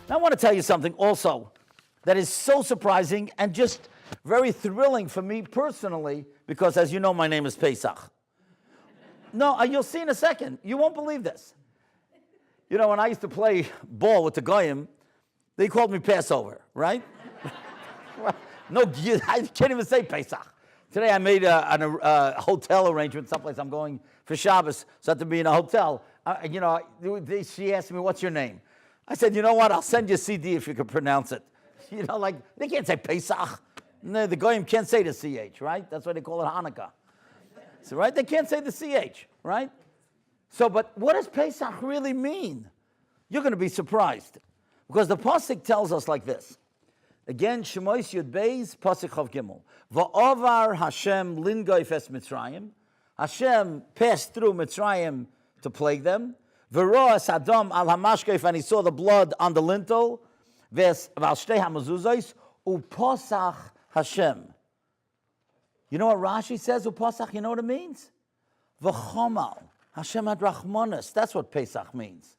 Now, I want to tell you something also that is so surprising and just very thrilling for me personally, because as you know, my name is Pesach. No, you'll see in a second. You won't believe this. You know, when I used to play ball with the Goyim, they called me Passover, right? No, I can't even say Pesach. Today I made a hotel arrangement someplace. I'm going for Shabbos, so I have to be in a hotel. She asked me, what's your name? I said, you know what? I'll send you a CD if you can pronounce it. You know, like, they can't say Pesach. No, the Goyim can't say the CH, right? That's why they call it Hanukkah. So, right? They can't say the CH, right? So, but what does Pesach really mean? You're going to be surprised. Because the Pasuk tells us like this. Again, Shemois Yud Beis, Pasuk Chav Gimel. Va'ovar Hashem lingoif es Mitzrayim. Hashem passed through Mitzrayim to plague them. V'roas Adam al hamashkeif, and he saw the blood on the lintel. V'al shtei hamazuzos uposach Hashem. You know what Rashi says, uposach? You know what it means? V'chomal. Hashem had rachmanis. That's what Pesach means.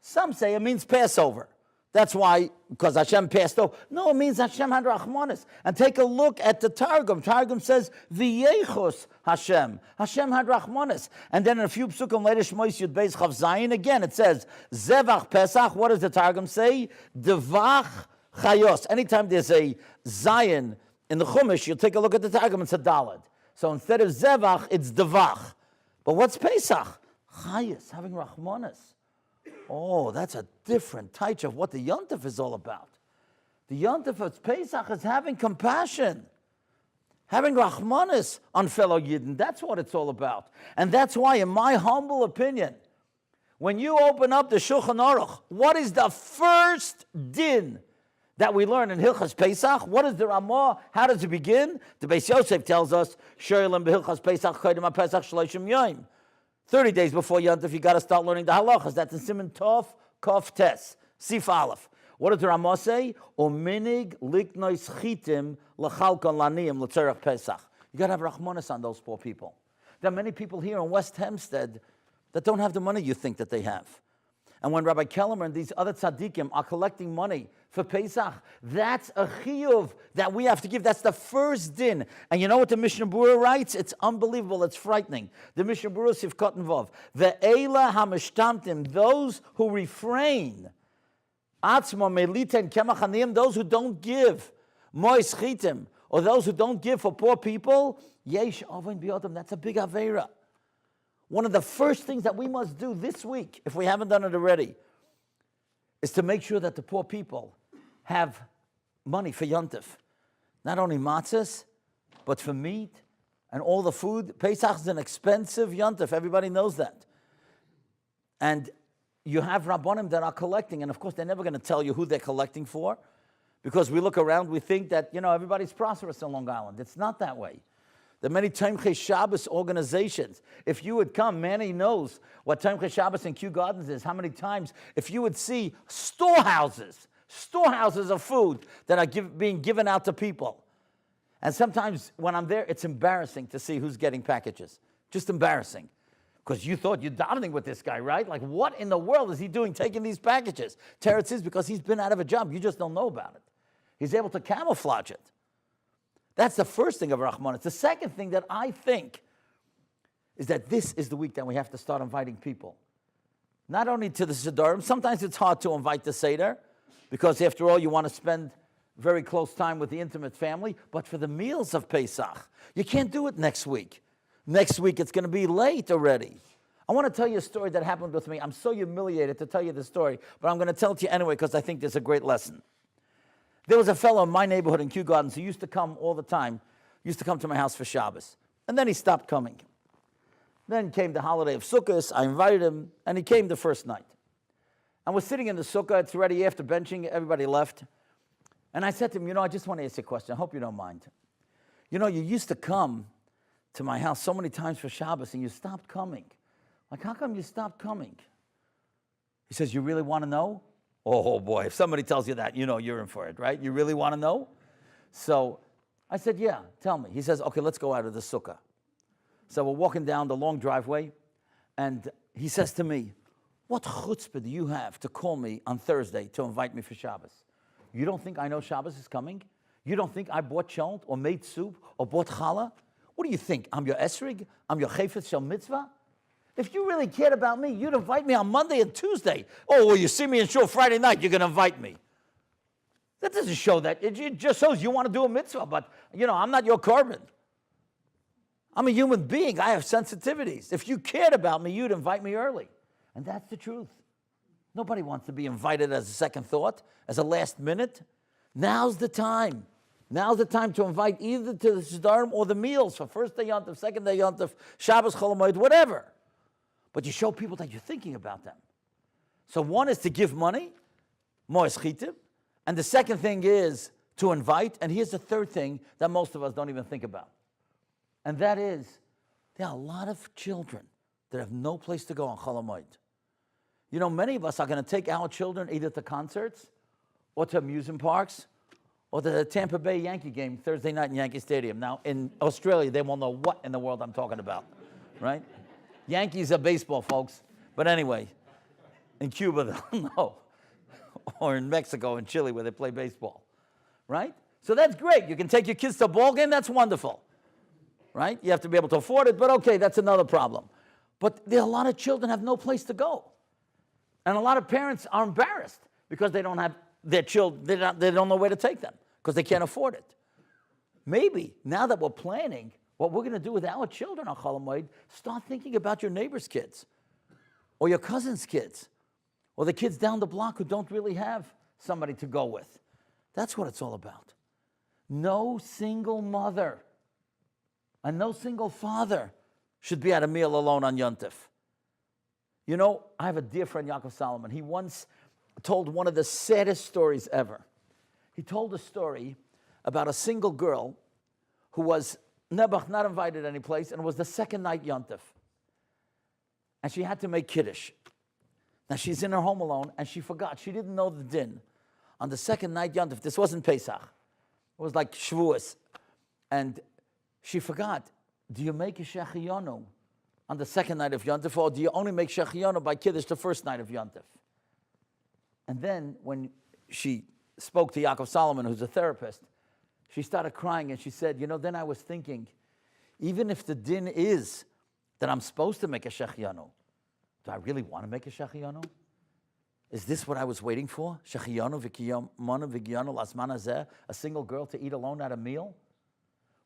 Some say it means Passover. That's why, because Hashem passed over. No, it means Hashem had rachmanis. And take a look at the Targum. Targum says, v'yechos Hashem. Hashem had rachmanis. And then in a few psukim later, Shmois Yud Beis Chav Zayin, again it says, Zevach Pesach. What does the Targum say? Devach Chayos. Anytime there's a Zayin in the Chumash, you'll take a look at the Targum, it's a Daled. So instead of Zevach, it's Devach. But what's Pesach? Chayos, having rachmanis. Oh, that's a different type of what the Yontif is all about. The Yontif of Pesach is having compassion, having rachmanis on fellow Yidden. That's what it's all about. And that's why, in my humble opinion, when you open up the Shulchan Aruch, what is the first din that we learn in Hilchas Pesach? What is the Ramah? How does it begin? The Beis Yosef tells us, Shoylim b'Hilchas Pesach Chodim HaPesach Shloshim Yom. 30 days before Yontif, you got to start learning the halachas. That's in Siman Tov, Kof Tes, Sif Aleph. What does the Ramah say? Uminig liknois chitim l'chalkon laniyim l'tzerach Pesach. You got to have rachmanis on those poor people. There are many people here in West Hempstead that don't have the money you think that they have. And when Rabbi Kellerman and these other tzaddikim are collecting money for Pesach, that's a chiyuv that we have to give. That's the first din. And you know what the Mishnah Berurah writes? It's unbelievable. It's frightening. The Mishnah Berurah Sivkot and Vav. Ve'ela hamishtamtim, those who refrain, atzmo meliten kemach aniyim, those who don't give, mois chitim, or those who don't give for poor people, yesh oven biyodam. That's a big aveira. One of the first things that we must do this week, if we haven't done it already, is to make sure that the poor people have money for Yontif. Not only matzahs, but for meat and all the food. Pesach is an expensive Yontif. Everybody knows that. And you have Rabbonim that are collecting, and of course they're never going to tell you who they're collecting for, because we look around, we think that, everybody's prosperous in Long Island. It's not that way. There are many Tomchei Shabbos organizations. If you would come, Manny knows what Tomchei Shabbos in Kew Gardens is, how many times. If you would see storehouses of food that are being given out to people. And sometimes when I'm there, it's embarrassing to see who's getting packages. Just embarrassing. Because you thought you're davening with this guy, right? Like, what in the world is he doing taking these packages? Teretz is because he's been out of a job. You just don't know about it. He's able to camouflage it. That's the first thing of Rahman. The second thing that I think is that this is the week that we have to start inviting people. Not only to the Siddurim. Sometimes it's hard to invite the Seder, because after all, you want to spend very close time with the intimate family. But for the meals of Pesach, you can't do it next week. Next week, it's going to be late already. I want to tell you a story that happened with me. I'm so humiliated to tell you the story, but I'm going to tell it to you anyway because I think there's a great lesson. There was a fellow in my neighborhood in Kew Gardens who used to come all the time, used to come to my house for Shabbos. And then he stopped coming. Then came the holiday of Sukkot. I invited him, and he came the first night. And we're sitting in the sukkah. It's already after benching. Everybody left. And I said to him, I just want to ask you a question. I hope you don't mind. You used to come to my house so many times for Shabbos, and you stopped coming. Like, how come you stopped coming? He says, you really want to know? Oh, boy, if somebody tells you that, you're in for it, right? You really want to know? So I said, yeah, tell me. He says, okay, let's go out of the sukkah. So we're walking down the long driveway, and he says to me, What chutzpah do you have to call me on Thursday to invite me for Shabbos? You don't think I know Shabbos is coming? You don't think I bought cholent or made soup or bought challah? What do you think? I'm your esrig? I'm your chayfetz shel mitzvah? If you really cared about me, you'd invite me on Monday and Tuesday. Oh, well, you see me in shul Friday night, you're going to invite me. That doesn't show that. It just shows you want to do a mitzvah, but, I'm not your korban. I'm a human being. I have sensitivities. If you cared about me, you'd invite me early. And that's the truth. Nobody wants to be invited as a second thought, as a last minute. Now's the time. Now's the time to invite either to the Siddurim or the meals for first day Yontif, second day Yontif, Shabbos, Chol Hamoed, whatever. But you show people that you're thinking about them. So one is to give money, moes chitim, and the second thing is to invite. And here's the third thing that most of us don't even think about. And that is, there are a lot of children that have no place to go on Chol Hamoed. Many of us are going to take our children either to concerts or to amusement parks or to the Tampa Bay Yankee game Thursday night in Yankee Stadium. Now, in Australia, they won't know what in the world I'm talking about, right? Yankees are baseball, folks. But anyway, in Cuba, they'll know. Or in Mexico and Chile where they play baseball, right? So that's great. You can take your kids to a ball game. That's wonderful, right? You have to be able to afford it, but okay, that's another problem. But there are a lot of children have no place to go. And a lot of parents are embarrassed because they don't have their children, they don't know where to take them because they can't afford it. Maybe now that we're planning what we're going to do with our children on Chol Hamoed, start thinking about your neighbor's kids or your cousin's kids or the kids down the block who don't really have somebody to go with. That's what it's all about. No single mother and no single father should be at a meal alone on Yontif. I have a dear friend, Yaakov Solomon. He once told one of the saddest stories ever. He told a story about a single girl who was not invited any place, and it was the second night Yontif. And she had to make Kiddush. Now she's in her home alone, and she forgot. She didn't know the din. On the second night Yontif, this wasn't Pesach. It was like Shavuos. And she forgot, do you make a Shechiyonu on the second night of Yontif, or do you only make Shechiyonu by Kiddush the first night of Yontif? And then when she spoke to Yaakov Solomon, who's a therapist, she started crying and she said, then I was thinking, even if the din is that I'm supposed to make a Shechiyonu, do I really want to make a Shechiyonu? Is this what I was waiting for? Shechiyonu v'kiyonu v'giyonu lasman hazeh, a single girl to eat alone at a meal?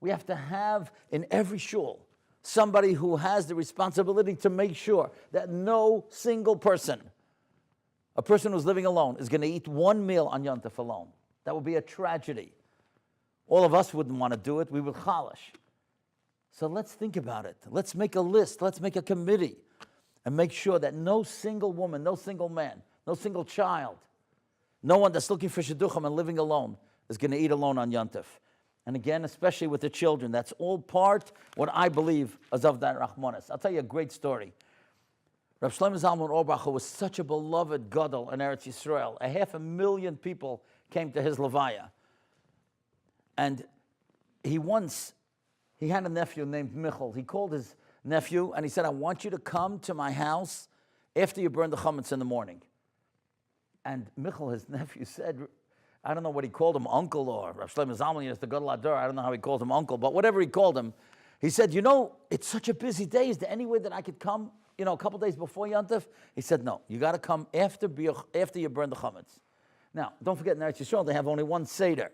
We have to have in every shul somebody who has the responsibility to make sure that no single person, a person who's living alone, is going to eat one meal on Yontif alone. That would be a tragedy. All of us wouldn't want to do it. We would chalish. So let's think about it. Let's make a list. Let's make a committee and make sure that no single woman, no single man, no single child, no one that's looking for shidduchim and living alone is going to eat alone on Yontif. And again, especially with the children, that's all part, what I believe, is of that Rachmanis. I'll tell you a great story. Rav Shlomo Zalman Auerbach was such a beloved gadol in Eretz Yisrael. 500,000 people came to his levaya. And he had a nephew named Michal. He called his nephew and he said, I want you to come to my house after you burn the chametz in the morning. And Michal, his nephew, said, I don't know what he called him, uncle, or Rav Shlomo Zalman is the gadol ador. I don't know how he called him uncle, but whatever he called him, he said, it's such a busy day. Is there any way that I could come, a couple days before Yontif? He said, no, you got to come after you burn the chametz. Now, don't forget in Eretz Yisrael, they have only one Seder.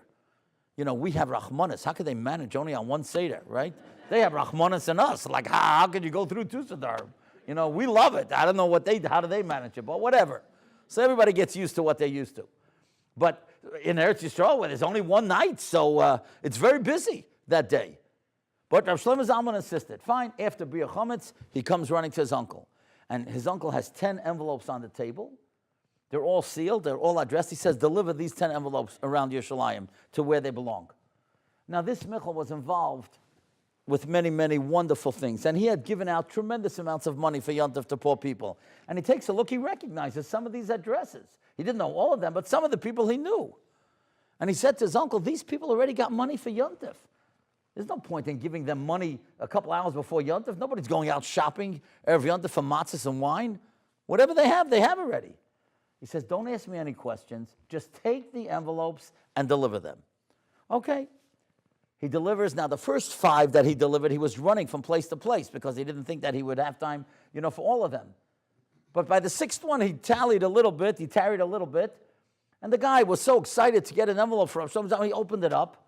We have Rachmanis. How could they manage only on one Seder, right? They have Rachmanis and us. Like, how could you go through two Sederim? We love it. I don't know how do they manage it, but whatever. So everybody gets used to what they're used to. But in Eretz Yisrael, where there's only one night, so it's very busy that day. But Rav Shlomo Zalman insisted. Fine, after Bria Chametz, he comes running to his uncle. And his uncle has 10 envelopes on the table. They're all sealed. They're all addressed. He says, deliver these 10 envelopes around Yerushalayim to where they belong. Now, this Michal was involved with many, many wonderful things. And he had given out tremendous amounts of money for Yontif to poor people. And he takes a look. He recognizes some of these addresses. He didn't know all of them, but some of the people he knew. And he said to his uncle, these people already got money for Yontif. There's no point in giving them money a couple hours before Yontif. Nobody's going out shopping every Yontif for matzahs and wine. Whatever they have already. He says, don't ask me any questions. Just take the envelopes and deliver them. Okay. He delivers. Now, the first 5 that he delivered, he was running from place to place because he didn't think that he would have time, for all of them. But by the 6th one, he tarried a little bit, and the guy was so excited to get an envelope from him. So he opened it up,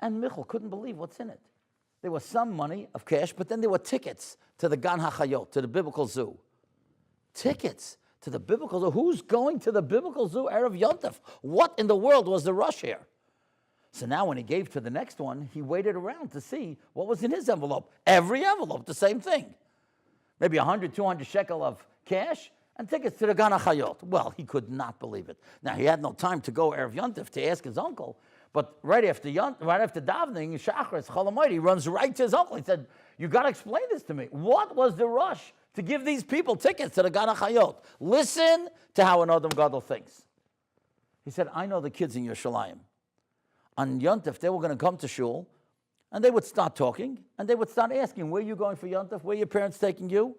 and Michal couldn't believe what's in it. There was some money of cash, but then there were tickets to the Gan HaChayot, to the biblical zoo. Tickets to the biblical zoo. Who's going to the biblical zoo Erev Yontif? What in the world was the rush here? So now when he gave to the next one, he waited around to see what was in his envelope. Every envelope, the same thing. Maybe 100, 200 shekel of cash and tickets to the Gan HaChayot. Well, he could not believe it. Now, he had no time to go Erev Yontif to ask his uncle, but right after davening, Shachris, Cholamayit, he runs right to his uncle. He said, you got to explain this to me. What was the rush to give these people tickets to the Gan HaChayot? Listen to how an Adam Gadol thinks. He said, I know the kids in Yerushalayim. On Yontif, they were going to come to shul, and they would start talking, and they would start asking, where are you going for Yontif? Where are your parents taking you?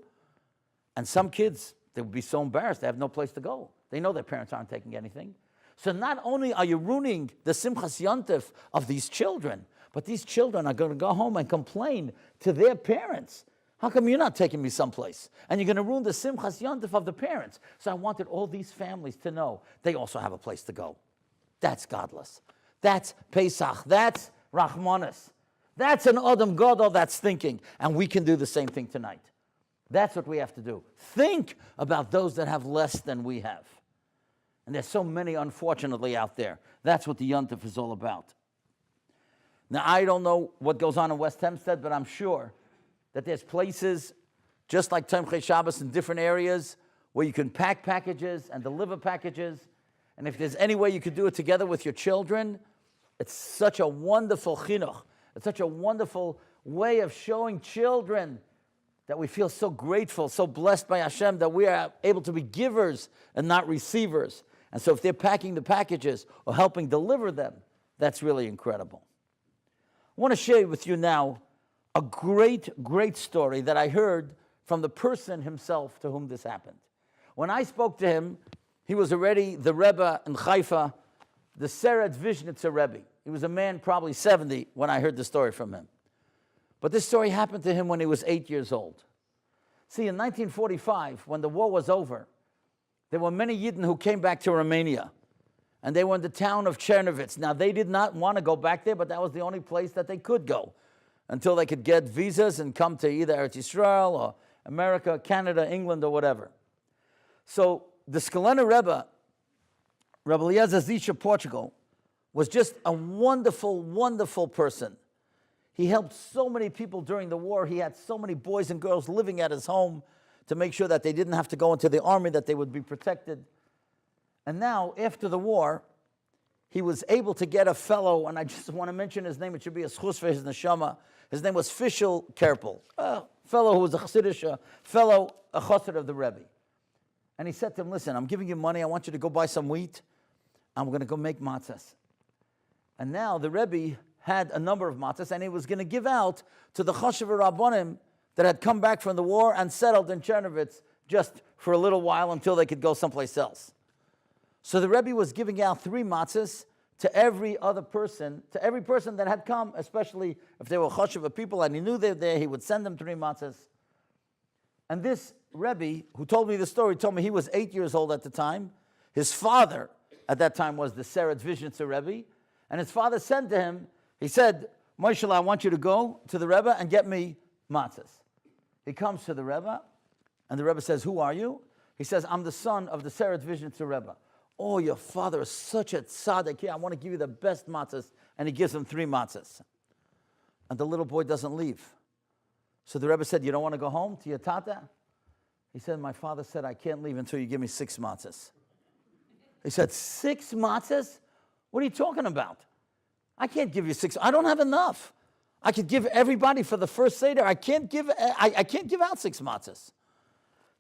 And some kids, they would be so embarrassed, they have no place to go. They know their parents aren't taking anything. So not only are you ruining the Simchas Yontif of these children, but these children are going to go home and complain to their parents. How come you're not taking me someplace? And you're going to ruin the Simchas Yontif of the parents. So I wanted all these families to know they also have a place to go. That's godless. That's Pesach. That's Rachmanis. That's an Adam Gadol that's thinking. And we can do the same thing tonight. That's what we have to do. Think about those that have less than we have. And there's so many, unfortunately, out there. That's what the Yontif is all about. Now, I don't know what goes on in West Hempstead, but I'm sure that there's places, just like Tomchei Shabbos in different areas, where you can pack packages and deliver packages. And if there's any way you could do it together with your children, it's such a wonderful chinuch. It's such a wonderful way of showing children that we feel so grateful, so blessed by Hashem that we are able to be givers and not receivers. And so if they're packing the packages or helping deliver them, that's really incredible. I want to share with you now a great, great story that I heard from the person himself to whom this happened. When I spoke to him, he was already the Rebbe in Haifa, the Seret Vishnitzer Rebbe. He was a man probably 70 when I heard the story from him. But this story happened to him when he was 8 years old. See, in 1945, when the war was over, there were many Yidden who came back to Romania. And they were in the town of Chernovitz. Now, they did not want to go back there, but that was the only place that they could go until they could get visas and come to either Eretz Yisrael or America, Canada, England, or whatever. So the Skalena Rebbe, Rabbi Eliezer Zisha, Portugal, was just a wonderful, wonderful person. He helped so many people during the war. He had so many boys and girls living at his home to make sure that they didn't have to go into the army, that they would be protected. And now, after the war, he was able to get a fellow, and I just want to mention his name. It should be a schus for his neshama. His name was Fishel Kerpel, a fellow who was a chassidish, fellow, a chassid of the Rebbe. And he said to him, listen, I'm giving you money. I want you to go buy some wheat. I'm going to go make matzahs. And now the Rebbe had a number of matzahs, and he was going to give out to the chashiv rabbanim that had come back from the war and settled in Chernovitz just for a little while until they could go someplace else. So the Rebbe was giving out 3 matzahs to every other person, to every person that had come, especially if they were chashiv people and he knew they were there, he would send them 3 matzahs. And this Rebbe, who told me the story, told me he was 8 years old at the time. His father at that time was the Seret Vishnitzer Rebbe. And his father said to him, he said, Moshe, I want you to go to the Rebbe and get me matzahs. He comes to the Rebbe, and the Rebbe says, who are you? He says, I'm the son of the Seret Vishnitzer Rebbe. Oh, your father is such a tzaddik. Yeah, I want to give you the best matzahs. And he gives him 3 matzahs. And the little boy doesn't leave. So the Rebbe said, you don't want to go home to your tata? He said, my father said, I can't leave until you give me 6 matzahs. He said, 6 matzahs? What are you talking about? I can't give you 6. I don't have enough. I could give everybody for the first Seder. I can't give out 6 matzahs.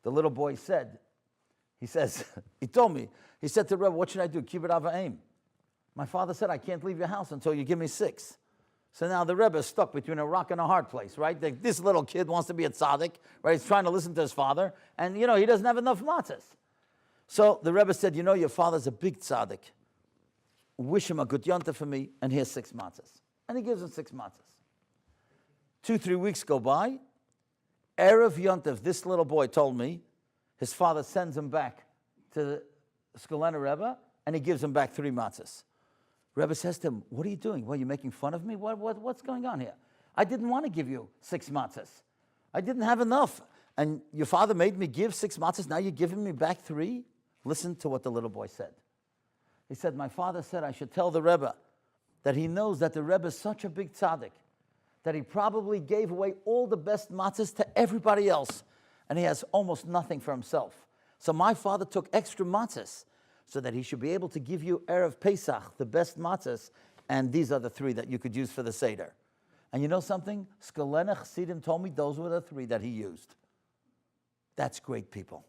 The little boy said, he says, he told me, he said to the Rebbe, what should I do? Kibbut Avayim. My father said, I can't leave your house until you give me 6. So now the Rebbe is stuck between a rock and a hard place, right? This little kid wants to be a tzaddik, right? He's trying to listen to his father, and he doesn't have enough matzahs. So the Rebbe said, your father's a big tzaddik. Wish him a good yonta for me, and here's 6 matzahs. And he gives him 6 matzahs. 2-3 weeks go by. Erev Yontif, this little boy told me, his father sends him back to the Skolena Rebbe, and he gives him back 3 matzahs. Rebbe says to him, what are you doing? Well, you're making fun of me? What's going on here? I didn't want to give you 6 matzahs. I didn't have enough. And your father made me give 6 matzahs. Now you're giving me back 3? Listen to what the little boy said. He said, my father said I should tell the Rebbe that he knows that the Rebbe is such a big tzaddik that he probably gave away all the best matzahs to everybody else, and he has almost nothing for himself. So my father took extra matzahs so that he should be able to give you Erev Pesach, the best matzahs, and these are the 3 that you could use for the Seder. And you know something? Skolena Chassidim told me those were the 3 that he used. That's great, people.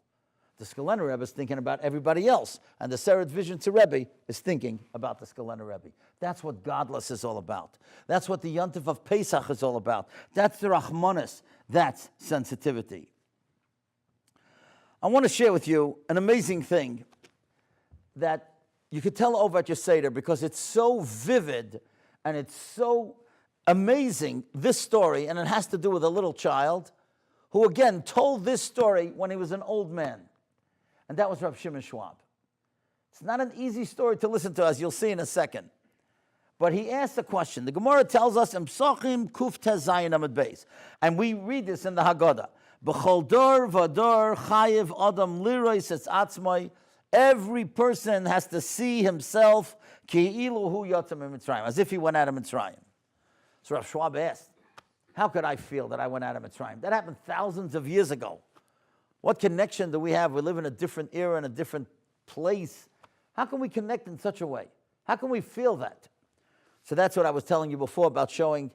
The Skolena Rebbe is thinking about everybody else, and the Seret Vision to Rebbe is thinking about the Skolena Rebbe. That's what godless is all about. That's what the Yontif of Pesach is all about. That's the Rachmanis. That's sensitivity. I want to share with you an amazing thing that you could tell over at your Seder because it's so vivid and it's so amazing, this story, and it has to do with a little child who, again, told this story when he was an old man. And that was Rav Shimon Schwab. It's not an easy story to listen to, as you'll see in a second. But he asked a question. The Gemara tells us, Psachim Kuf Tez Zayin Amud Beis. And we read this in the Haggadah. B'chol dor v'dor chayiv adam lirois es atzmai. Every person has to see himself ki'ilu hu yotzem Mitzrayim, as if he went out of Mitzrayim. So Rav Schwab asked, how could I feel that I went out of Mitzrayim? That happened thousands of years ago. What connection do we have? We live in a different era, in a different place. How can we connect in such a way? How can we feel that? So that's what I was telling you before about showing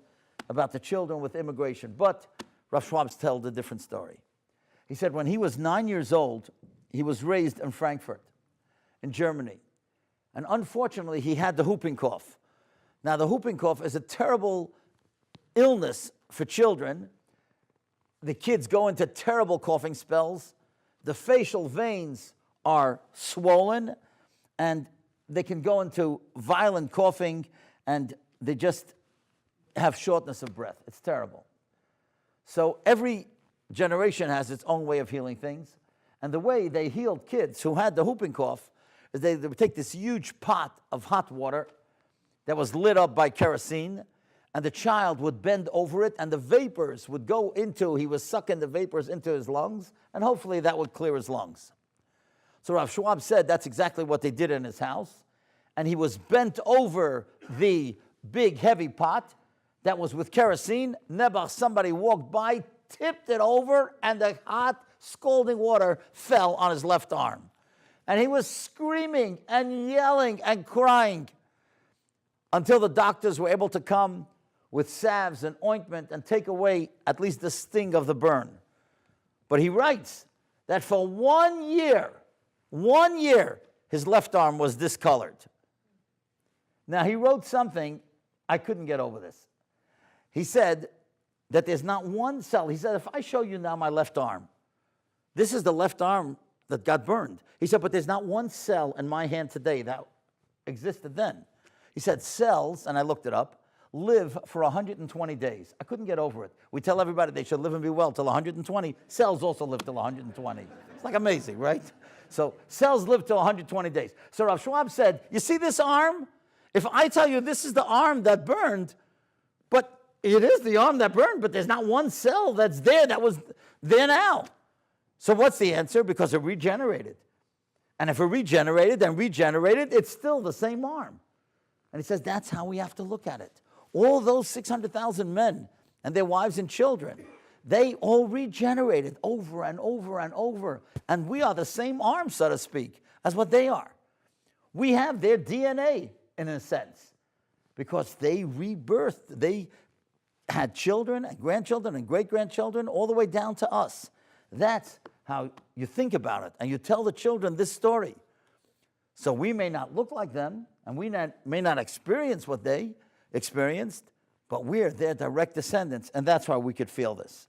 about the children with immigration. But Rav Schwab told a different story. He said when he was 9 years old, he was raised in Frankfurt, in Germany. And unfortunately, he had the whooping cough. Now, the whooping cough is a terrible illness for children. The kids go into terrible coughing spells. The facial veins are swollen, and they can go into violent coughing, and they just have shortness of breath. It's terrible. So every generation has its own way of healing things. And the way they healed kids who had the whooping cough is they would take this huge pot of hot water that was lit up by kerosene, and the child would bend over it, and the vapors would go into, he was sucking the vapors into his lungs, and hopefully that would clear his lungs. So Rav Schwab said that's exactly what they did in his house, and he was bent over the big heavy pot that was with kerosene. Nebuch, somebody walked by, tipped it over, and the hot, scalding water fell on his left arm. And he was screaming and yelling and crying until the doctors were able to come with salves and ointment and take away at least the sting of the burn. But he writes that for 1 year, his left arm was discolored. Now, he wrote something, I couldn't get over this. He said that there's not one cell. He said, if I show you now my left arm, this is the left arm that got burned. He said, but there's not one cell in my hand today that existed then. He said cells, and I looked it up, live for 120 days. I couldn't get over it. We tell everybody they should live and be well till 120. Cells also live till 120. It's like amazing, right? So cells live till 120 days. So Rav Schwab said, you see this arm? If I tell you this is the arm that burned, but it is the arm that burned, but there's not one cell that's there that was there now. So what's the answer? Because it regenerated. And if it regenerated and regenerated, it's still the same arm. And he says that's how we have to look at it. All those 600,000 men and their wives and children, they all regenerated over and over and over. And we are the same arm, so to speak, as what they are. We have their DNA, in a sense, because they rebirthed. They had children and grandchildren and great-grandchildren all the way down to us. That's how you think about it. And you tell the children this story. So we may not look like them, and we may not experience what they experienced, But we're their direct descendants, and that's why we could feel this.